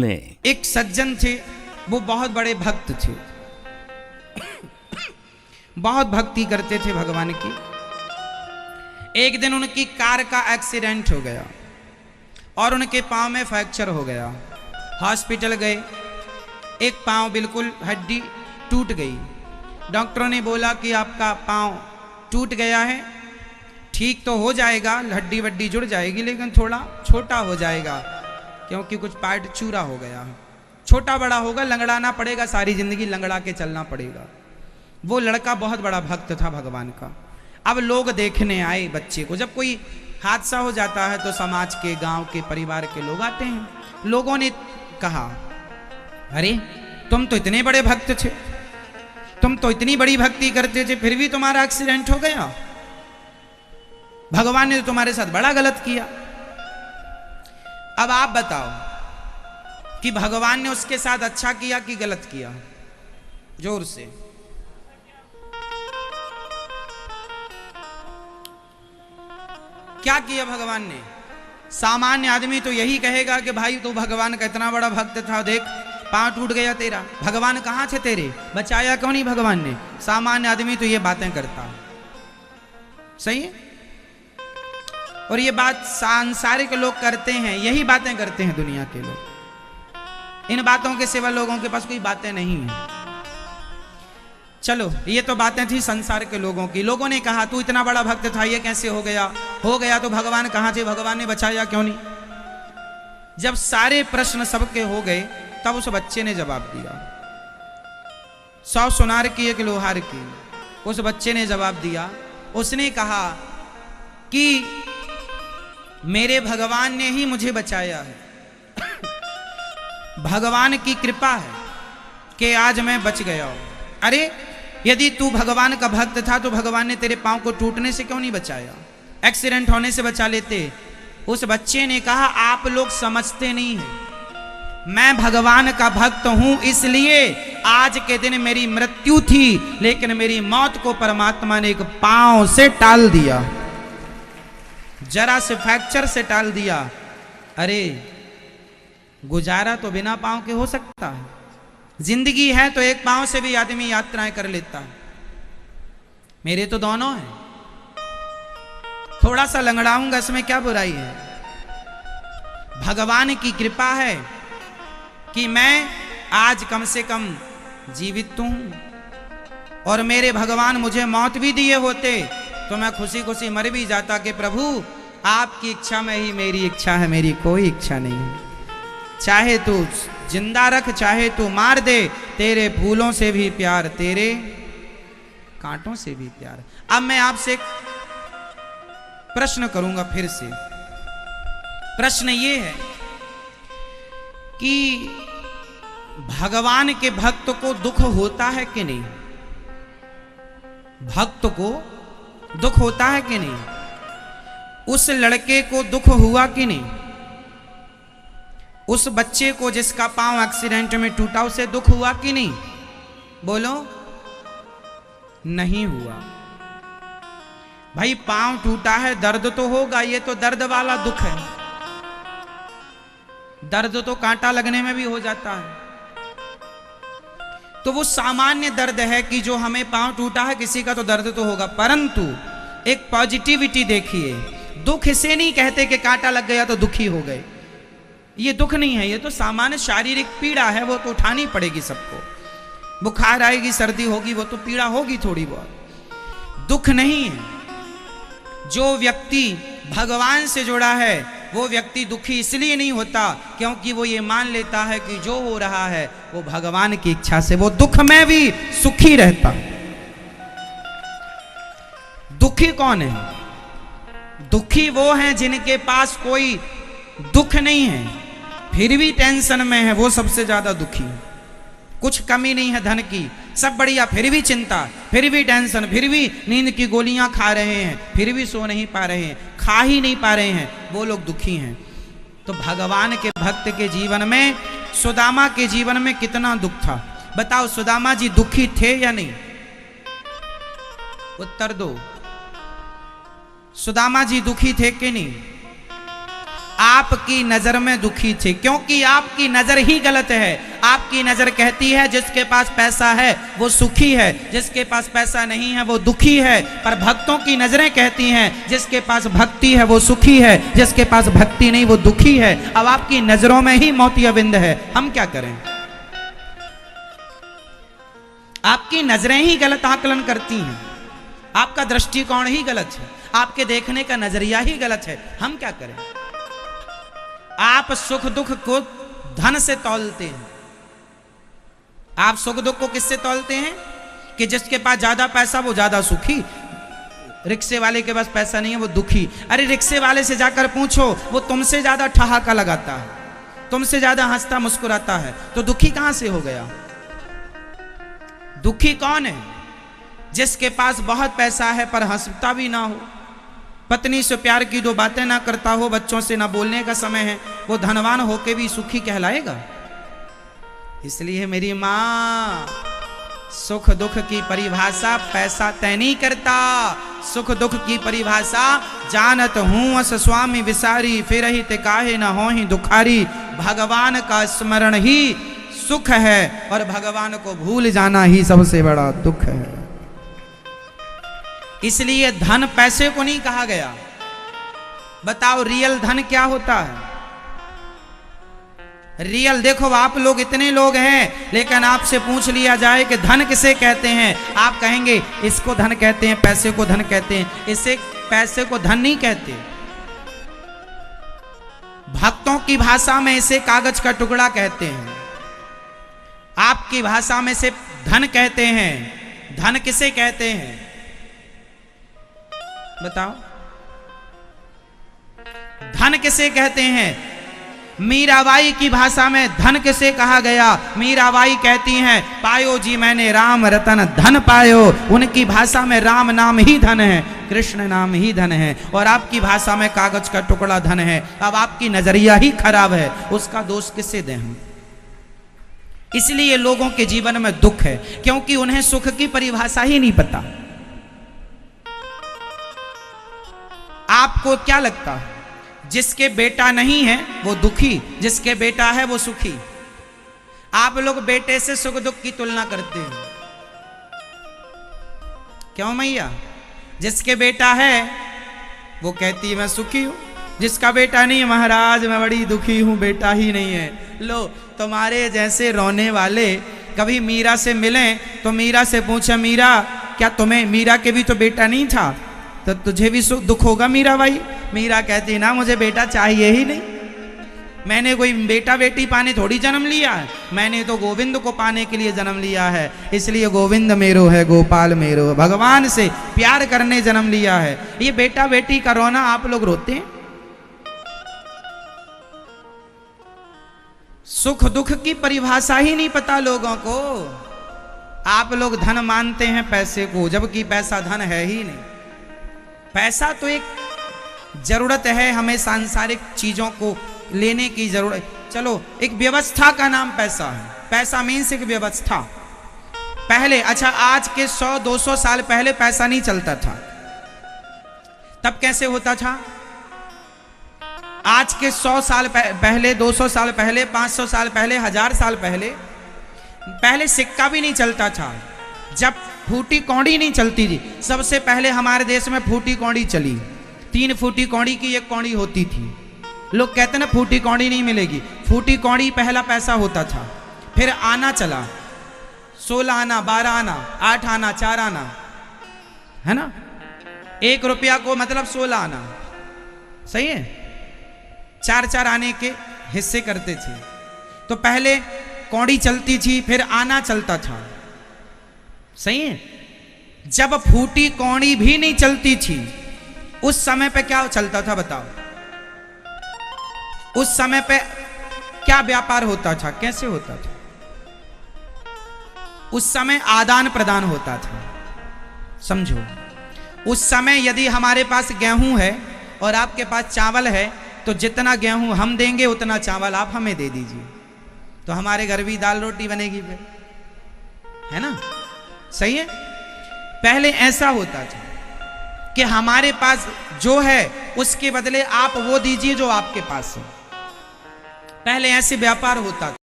एक सज्जन थे, वो बहुत बड़े भक्त थे, बहुत भक्ति करते थे भगवान की। एक दिन उनकी कार का एक्सीडेंट हो गया और उनके पांव में फ्रैक्चर हो गया। हॉस्पिटल गए, एक पांव बिल्कुल हड्डी टूट गई। डॉक्टरों ने बोला कि आपका पांव टूट गया है, ठीक तो हो जाएगा, हड्डी वड्डी जुड़ जाएगी, लेकिन थोड़ा छोटा हो जाएगा क्योंकि कुछ पार्ट चूरा हो गया। छोटा बड़ा होगा, लंगड़ाना पड़ेगा, सारी जिंदगी लंगड़ा के चलना पड़ेगा। वो लड़का बहुत बड़ा भक्त था भगवान का। अब लोग देखने आए बच्चे को। जब कोई हादसा हो जाता है तो समाज के, गांव के, परिवार के लोग आते हैं। लोगों ने कहा, अरे तुम तो इतने बड़े भक्त थे, तुम तो इतनी बड़ी भक्ति करते थे, फिर भी तुम्हारा एक्सीडेंट हो गया। भगवान ने तो तुम्हारे साथ बड़ा गलत किया। अब आप बताओ कि भगवान ने उसके साथ अच्छा किया कि गलत किया? जोर से। क्या किया भगवान ने? सामान्य आदमी तो यही कहेगा कि भाई तू भगवान का इतना बड़ा भक्त था, देख पांव टूट गया तेरा, भगवान कहां थे तेरे, बचाया क्यों नहीं भगवान ने? सामान्य आदमी तो ये बातें करता है। सही है? और ये बात सांसारिक लोग करते हैं, यही बातें करते हैं दुनिया के लोग। इन बातों के सिवा लोगों के पास कोई बातें नहीं है। चलो, ये तो बातें थी संसार के लोगों की। लोगों ने कहा तू इतना बड़ा भक्त था, ये कैसे हो गया? हो गया तो भगवान कहां थे, भगवान ने बचाया क्यों नहीं? जब सारे प्रश्न सबके हो गए तब उस बच्चे ने जवाब दिया। 100 सुनार की एक लोहार की। उस बच्चे ने जवाब दिया, उसने कहा कि मेरे भगवान ने ही मुझे बचाया है। भगवान की कृपा है कि आज मैं बच गया हूं। अरे यदि तू भगवान का भक्त था तो भगवान ने तेरे पांव को टूटने से क्यों नहीं बचाया? एक्सीडेंट होने से बचा लेते। उस बच्चे ने कहा, आप लोग समझते नहीं हैं, मैं भगवान का भक्त हूं, इसलिए आज के दिन मेरी मृत्यु थी, लेकिन मेरी मौत को परमात्मा ने एक पांव से टाल दिया, जरा से फ्रैक्चर से टाल दिया। अरे गुजारा तो बिना पांव के हो सकता है। जिंदगी है तो एक पांव से भी आदमी यात्राएं कर लेता है। मेरे तो दोनों हैं, थोड़ा सा लंगड़ाऊंगा, इसमें क्या बुराई है? भगवान की कृपा है कि मैं आज कम से कम जीवित हूं, और मेरे भगवान मुझे मौत भी दिए होते तो मैं खुशी खुशी मर भी जाता कि प्रभु आपकी इच्छा में ही मेरी इच्छा है, मेरी कोई इच्छा नहीं है। चाहे तू जिंदा रख, चाहे तू मार दे, तेरे फूलों से भी प्यार, तेरे कांटों से भी प्यार। अब मैं आपसे एक प्रश्न करूंगा फिर से। प्रश्न ये है कि भगवान के भक्त को दुख होता है कि नहीं? भक्त को दुख होता है कि नहीं? उस लड़के को दुख हुआ कि नहीं? उस बच्चे को जिसका पांव एक्सीडेंट में टूटा, उसे दुख हुआ कि नहीं? बोलो। नहीं हुआ। भाई पांव टूटा है, दर्द तो होगा, ये तो दर्द वाला दुख है। दर्द तो कांटा लगने में भी हो जाता है। तो वो सामान्य दर्द है कि जो हमें पांव टूटा है, किसी का तो दर्द तो होगा, परंतु एक पॉजिटिविटी देखिए। दुख इसे नहीं कहते कि कांटा लग गया तो दुखी हो गए, ये दुख नहीं है, ये तो सामान्य शारीरिक पीड़ा है, वो तो उठानी पड़ेगी सबको। बुखार आएगी, सर्दी होगी, वो तो पीड़ा होगी थोड़ी बहुत, दुख नहीं है। जो व्यक्ति भगवान से जुड़ा है वो व्यक्ति दुखी इसलिए नहीं होता क्योंकि वो ये मान लेता है कि जो हो रहा है वो भगवान की इच्छा से, वो दुख में भी सुखी रहता। दुखी कौन है? दुखी वो हैं जिनके पास कोई दुख नहीं है, फिर भी टेंशन में है, वो सबसे ज्यादा दुखी। कुछ कमी नहीं है धन की, सब बढ़िया, फिर भी चिंता, फिर भी टेंशन, फिर भी नींद की गोलियां खा रहे हैं, फिर भी सो नहीं पा रहे हैं, खा ही नहीं पा रहे हैं, वो लोग दुखी हैं। तो भगवान के भक्त के जीवन में, सुदामा के जीवन में कितना दुख था? बताओ, सुदामा जी दुखी थे या नहीं? उत्तर दो। सुदामा जी दुखी थे कि नहीं? आपकी नजर में दुखी थे, क्योंकि आपकी नजर ही गलत है। आपकी नजर कहती है जिसके पास पैसा है वो सुखी है, जिसके पास पैसा नहीं है वो दुखी है। पर भक्तों की नजरें कहती हैं जिसके पास भक्ति है वो सुखी है, जिसके पास भक्ति नहीं वो दुखी है। अब आपकी नजरों में ही मोतियाबिंद है, हम क्या करें? आपकी नजरें ही गलत आकलन करती हैं, आपका दृष्टिकोण ही गलत है, आपके देखने का नजरिया ही गलत है, हम क्या करें? आप सुख दुख को धन से तौलते हैं। आप सुख दुख को किससे तौलते हैं? कि जिसके पास ज्यादा पैसा वो ज्यादा सुखी, रिक्शे वाले के पास पैसा नहीं है वो दुखी। अरे रिक्शे वाले से जाकर पूछो, वो तुमसे ज्यादा ठहाका लगाता है, तुमसे ज्यादा हंसता मुस्कुराता है, तो दुखी कहां से हो गया? दुखी कौन है? जिसके पास बहुत पैसा है पर हंसता भी ना हो, पत्नी से प्यार की दो बातें ना करता हो, बच्चों से ना बोलने का समय है, वो धनवान होके भी सुखी कहलाएगा? इसलिए मेरी मां, सुख दुख की परिभाषा पैसा तय नहीं करता। सुख दुख की परिभाषा जानत हूं अस स्वामी विसारी, फिर ही ते काहे न हो ही दुखारी। भगवान का स्मरण ही सुख है और भगवान को भूल जाना ही सबसे बड़ा दुख है। इसलिए धन पैसे को नहीं कहा गया। बताओ रियल धन क्या होता है? रियल देखो, आप लोग इतने लोग हैं, लेकिन आपसे पूछ लिया जाए कि धन किसे कहते हैं, आप कहेंगे इसको धन कहते हैं, पैसे को धन कहते हैं। इसे पैसे को धन नहीं कहते। भक्तों की भाषा में इसे कागज का टुकड़ा कहते हैं, आपकी भाषा में से धन कहते हैं। धन किसे कहते हैं बताओ? धन किसे कहते हैं? मीराबाई की भाषा में धन किसे कहा गया? मीराबाई कहती हैं, पायो जी मैंने राम रतन धन पायो। उनकी भाषा में राम नाम ही धन है, कृष्ण नाम ही धन है, और आपकी भाषा में कागज का टुकड़ा धन है। अब आपकी नजरिया ही खराब है, उसका दोष किससे दें हम? इसलिए लोगों के जीवन में दुख है, क्योंकि उन्हें सुख की परिभाषा ही नहीं पता। आपको क्या लगता है? जिसके बेटा नहीं है वो दुखी, जिसके बेटा है वो सुखी। आप लोग बेटे से सुख दुख की तुलना करते हैं, क्यों मैया? जिसके बेटा है वो कहती है मैं सुखी हूं, जिसका बेटा नहीं, महाराज मैं बड़ी दुखी हूं, बेटा ही नहीं है। लो, तुम्हारे जैसे रोने वाले कभी मीरा से मिलें तो मीरा से पूछे, मीरा क्या तुम्हें, मीरा के भी तो बेटा नहीं था, तो तुझे भी दुख होगा मीरा भाई? मीरा कहती ना मुझे बेटा चाहिए ही नहीं, मैंने कोई बेटा बेटी पाने थोड़ी जन्म लिया है, मैंने तो गोविंद को पाने के लिए जन्म लिया है। इसलिए गोविंद मेरो है, गोपाल मेरो है, भगवान से प्यार करने जन्म लिया है। ये बेटा बेटी का रोना आप लोग रोते हैं? सुख दुख की परिभाषा ही नहीं पता लोगों को। आप लोग धन मानते हैं पैसे को, जबकि पैसा धन है ही नहीं। पैसा तो एक जरूरत है, हमें सांसारिक चीजों को लेने की जरूरत। चलो, एक व्यवस्था का नाम पैसा है। पैसा मीन्स एक व्यवस्था। पहले, अच्छा आज के 100-200 साल पहले पैसा नहीं चलता था, तब कैसे होता था? आज के 100 साल पहले, 200 साल पहले, 500 साल पहले, 1000 साल पहले सिक्का भी नहीं चलता था। जब फूटी कौड़ी नहीं चलती थी, सबसे पहले हमारे देश में फूटी कौड़ी चली। 3 फूटी कौड़ी की एक कौड़ी होती थी। लोग कहते ना फूटी कौड़ी नहीं मिलेगी, फूटी कौड़ी पहला पैसा होता था। फिर आना चला, 16 आना, 12 आना, 8 आना, 4 आना, है ना? 1 रुपया को मतलब 16 आना, सही है? 4-4 आने के हिस्से करते थे। तो पहले कौड़ी चलती थी, फिर आना चलता था, सही है? जब फूटी कौड़ी भी नहीं चलती थी, उस समय पे क्या चलता था बताओ? उस समय पे क्या व्यापार होता था, कैसे होता था? उस समय आदान प्रदान होता था, समझो। उस समय यदि हमारे पास गेहूं है और आपके पास चावल है, तो जितना गेहूं हम देंगे उतना चावल आप हमें दे दीजिए, तो हमारे घर भी दाल रोटी बनेगी फिर, है ना? सही है? पहले ऐसा होता था कि हमारे पास जो है उसके बदले आप वो दीजिए जो आपके पास हो। पहले ऐसे व्यापार होता था,